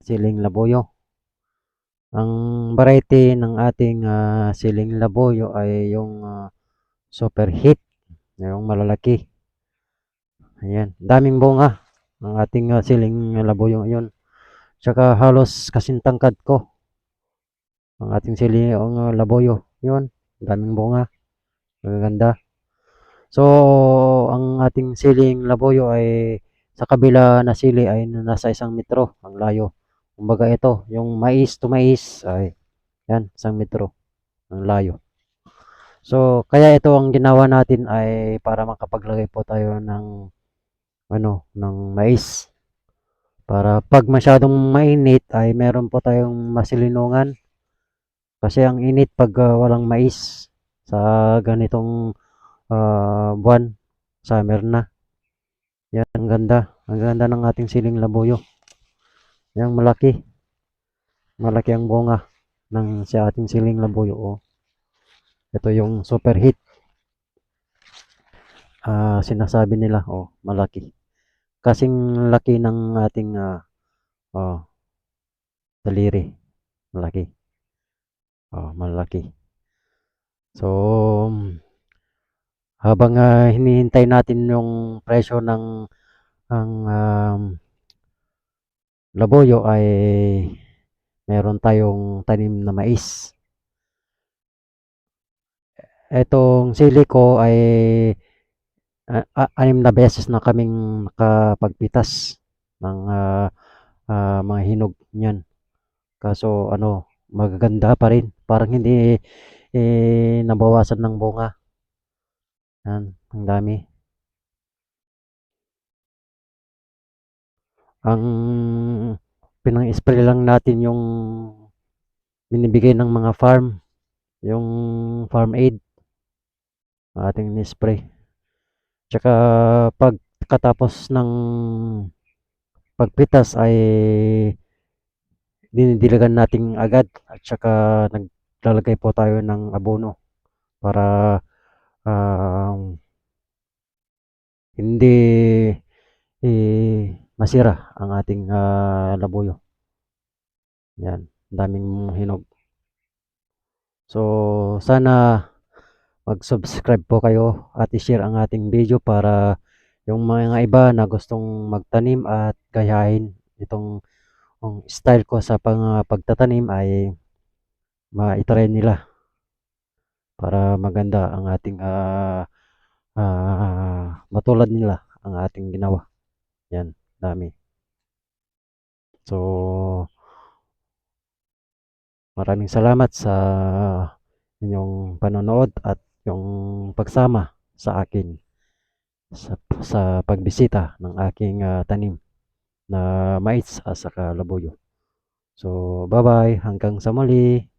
siling labuyo. Ang variety ng ating siling labuyo ay yung super heat, yung malalaki. Ayan, daming bunga ang ating siling labuyo yun. Tsaka halos kasing tangkad ko ang ating siling labuyo. Yun, daming bunga, magaganda. So, ang ating siling labuyo ay sa kabila na sili ay nasa 1 metro ang layo. Kumbaga ito, yung mais to mais ay yan, 1 metro ang layo. So, kaya ito ang ginawa natin ay para makapaglagay po tayo ng ng mais. Para pag masyadong mainit ay meron po tayong masilinungan. Kasi ang init pag walang mais sa ganitong buwan, summer na. Yan, ang ganda. Ang ganda ng ating siling labuyo. Yan, malaki. Malaki ang bunga ng sa ating siling labuyo. Oh. Ito yung super heat. Sinasabi nila, oh, malaki. Kasing laki ng ating oh, daliri. Malaki. Oh, malaki. So, habang hinihintay natin yung presyo ng ang labuyo ay meron tayong tanim na mais. Etong sili ko ay 6 na beses na kaming nakapagpitas ng mga hinog niyan. Kaso magaganda pa rin. Parang hindi nabawasan ng bunga. Yan, ang dami. Ang pinang-spray lang natin yung binibigay ng mga farm, yung farm aid, ating ni-spray. Tsaka pagkatapos ng pagpitas ay dinidiligan natin agad at saka naglalagay po tayo ng abono para hindi masira ang ating labuyo. Yan, daming hinog. So, sana mag-subscribe po kayo at i-share ang ating video para yung mga iba na gustong magtanim at gayahin itong style ko sa pagtatanim ay ma-try nila para maganda ang ating matulad nila ang ating ginawa. Yan, dami. So, maraming salamat sa inyong panonood at yung pagsama sa akin sa pagbisita ng aking tanim na mais at saka labuyo. So, bye-bye. Hanggang sa muli.